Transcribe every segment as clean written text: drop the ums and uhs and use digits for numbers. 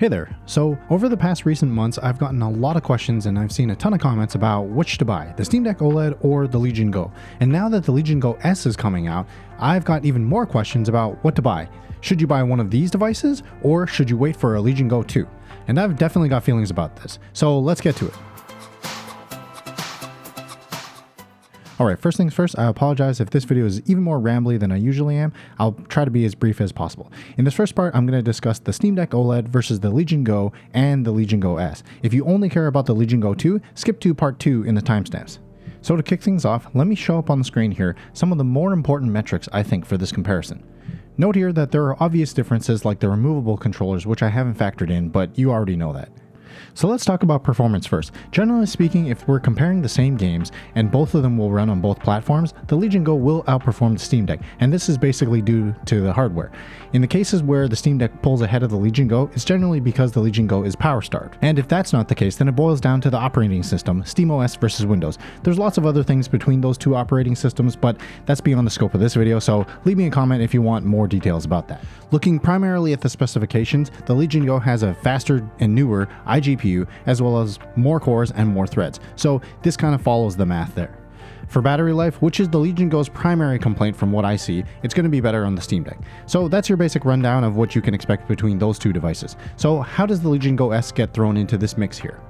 Hey there. So over the past recent months, I've gotten a lot of questions and I've seen a ton of comments about which to buy, the Steam Deck OLED or the Legion Go. And now that the Legion Go S is coming out, I've got even more questions about what to buy. Should you buy one of these devices or should you wait for a Legion Go 2? And I've definitely got feelings about this. So let's get to it. Alright, first things first, I apologize if this video is even more rambly than I usually am. I'll try to be as brief as possible. In this first part, I'm going to discuss the Steam Deck OLED versus the Legion Go and the Legion Go S. If you only care about the Legion Go 2, skip to part 2 in the timestamps. So to kick things off, let me show up on the screen here some of the more important metrics I think for this comparison. Note here that there are obvious differences like the removable controllers, which I haven't factored in, but you already know that. So let's talk about performance first. Generally speaking, if we're comparing the same games and both of them will run on both platforms, the Legion Go will outperform the Steam Deck, and this is basically due to the hardware. In the cases where the Steam Deck pulls ahead of the Legion Go, it's generally because the Legion Go is power starved. And if that's not the case, then it boils down to the operating system, SteamOS versus Windows. There's lots of other things between those two operating systems, but that's beyond the scope of this video, so leave me a comment if you want more details about that. Looking primarily at the specifications, the Legion Go has a faster and newer iGPU as well as more cores and more threads, so this kind of follows the math there. For battery life, which is the Legion Go's primary complaint from what I see, it's going to be better on the Steam Deck. So that's your basic rundown of what you can expect between those two devices. So how does the Legion Go S get thrown into this mix here?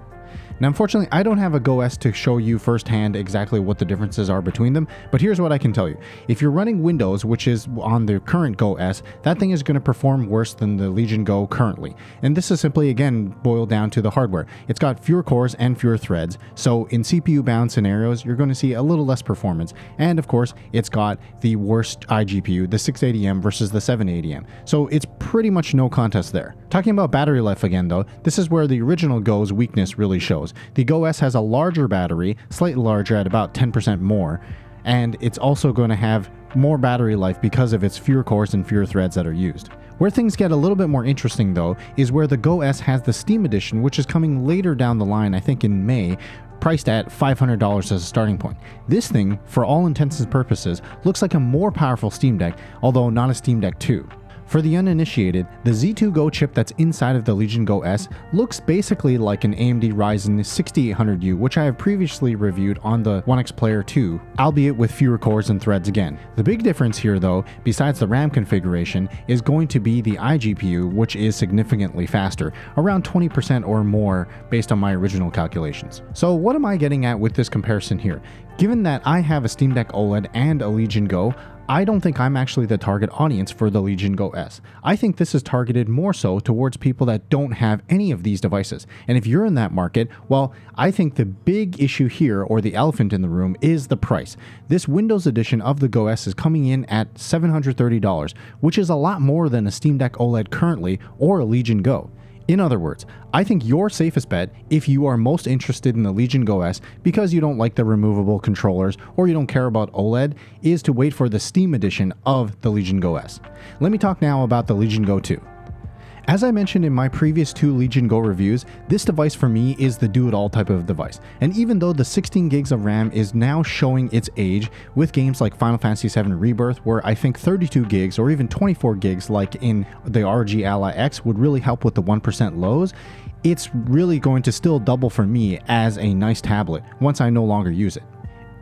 Now, unfortunately, I don't have a Go S to show you firsthand exactly what the differences are between them, but here's what I can tell you. If you're running Windows, which is on the current Go S, that thing is going to perform worse than the Legion Go currently. And this is simply, again, boiled down to the hardware. It's got fewer cores and fewer threads, so in CPU-bound scenarios, you're going to see a little less performance. And of course, it's got the worst iGPU, the 680M versus the 780M. So it's pretty much no contest there. Talking about battery life again, though, this is where the original Go's weakness really shows. The Go S has a larger battery, slightly larger at about 10% more, and it's also going to have more battery life because of its fewer cores and fewer threads that are used. Where things get a little bit more interesting though is where the Go S has the Steam Edition, which is coming later down the line, I think in May, priced at $500 as a starting point. This thing, for all intents and purposes, looks like a more powerful Steam Deck, although not a Steam Deck 2. For the uninitiated, the Z2 Go chip that's inside of the Legion Go S looks basically like an AMD Ryzen 6800U, which I have previously reviewed on the One X Player 2, albeit with fewer cores and threads again. The big difference here though, besides the RAM configuration, is going to be the iGPU, which is significantly faster, around 20% or more based on my original calculations. So what am I getting at with this comparison here? Given that I have a Steam Deck OLED and a Legion Go, I don't think I'm actually the target audience for the Legion Go S. I think this is targeted more so towards people that don't have any of these devices. And if you're in that market, well, I think the big issue here, or the elephant in the room, is the price. This Windows edition of the Go S is coming in at $730, which is a lot more than a Steam Deck OLED currently or a Legion Go. In other words, I think your safest bet, if you are most interested in the Legion Go S because you don't like the removable controllers or you don't care about OLED, is to wait for the Steam edition of the Legion Go S. Let me talk now about the Legion Go 2. As I mentioned in my previous two Legion Go reviews, this device for me is the do-it-all type of device. And even though the 16 gigs of RAM is now showing its age with games like Final Fantasy VII Rebirth, where I think 32 gigs or even 24 gigs like in the ROG Ally X would really help with the 1% lows, it's really going to still double for me as a nice tablet once I no longer use it.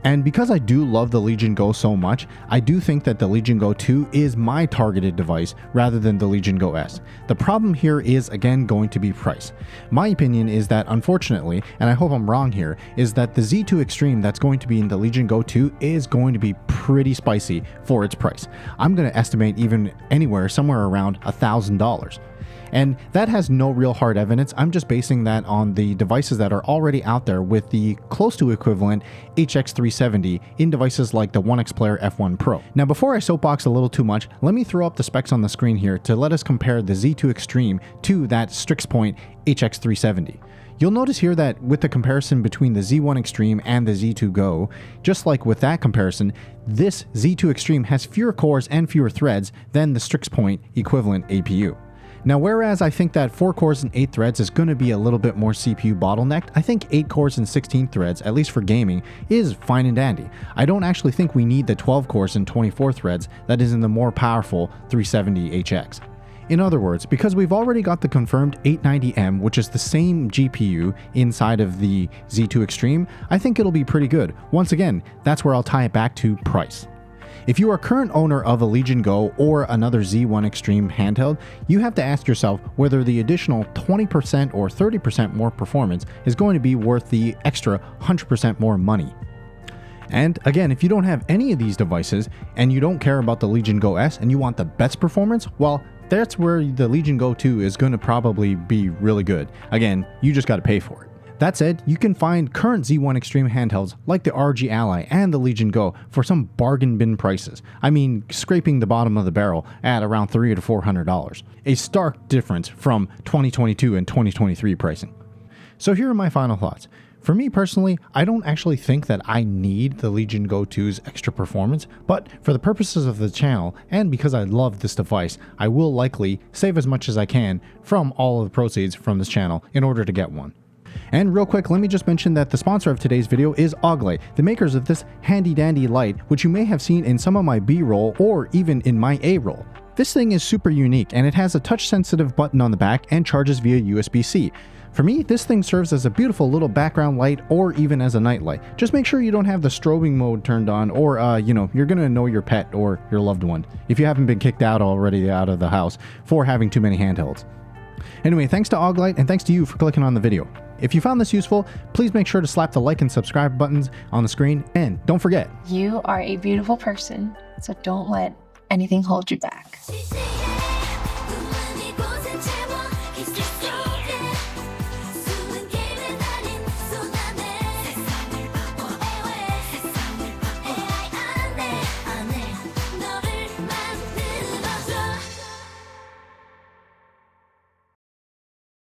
And because I do love the Legion Go so much, I do think that the Legion Go 2 is my targeted device rather than the Legion Go S. The problem here is again going to be price. My opinion is that unfortunately, and I hope I'm wrong here, is that the Z2 Extreme that's going to be in the Legion Go 2 is going to be pretty spicy for its price. I'm going to estimate even somewhere around $1,000. And that has no real hard evidence. I'm just basing that on the devices that are already out there with the close to equivalent HX370 in devices like the One X Player F1 Pro. Now, before I soapbox a little too much, let me throw up the specs on the screen here to let us compare the Z2 Extreme to that Strix Point HX370. You'll notice here that with the comparison between the Z1 Extreme and the Z2 Go, just like with that comparison, this Z2 Extreme has fewer cores and fewer threads than the Strix Point equivalent APU. Now, whereas I think that 4 cores and 8 threads is going to be a little bit more CPU bottlenecked, I think 8 cores and 16 threads, at least for gaming, is fine and dandy. I don't actually think we need the 12 cores and 24 threads that is in the more powerful 370HX. In other words, because we've already got the confirmed 890M, which is the same GPU inside of the Z2 Extreme, I think it'll be pretty good. Once again, that's where I'll tie it back to price. If you are a current owner of a Legion Go or another Z1 Extreme handheld, you have to ask yourself whether the additional 20% or 30% more performance is going to be worth the extra 100% more money. And again, if you don't have any of these devices and you don't care about the Legion Go S and you want the best performance, well, that's where the Legion Go 2 is going to probably be really good. Again, you just got to pay for it. That said, you can find current Z1 Extreme handhelds like the AUGE Ally and the Legion Go for some bargain bin prices. I mean, scraping the bottom of the barrel at around $300 to $400. A stark difference from 2022 and 2023 pricing. So here are my final thoughts. For me personally, I don't actually think that I need the Legion Go 2's extra performance, but for the purposes of the channel, and because I love this device, I will likely save as much as I can from all of the proceeds from this channel in order to get one. And real quick, let me just mention that the sponsor of today's video is AUGE, the makers of this handy dandy light, which you may have seen in some of my B-roll or even in my A-roll. This thing is super unique and it has a touch sensitive button on the back and charges via USB-C. For me, this thing serves as a beautiful little background light or even as a night light. Just make sure you don't have the strobing mode turned on or, you're gonna annoy your pet or your loved one if you haven't been kicked out already out of the house for having too many handhelds. Anyway, thanks to AUGE and thanks to you for clicking on the video. If you found this useful, please make sure to slap the like and subscribe buttons on the screen, and don't forget, you are a beautiful person, so don't let anything hold you back.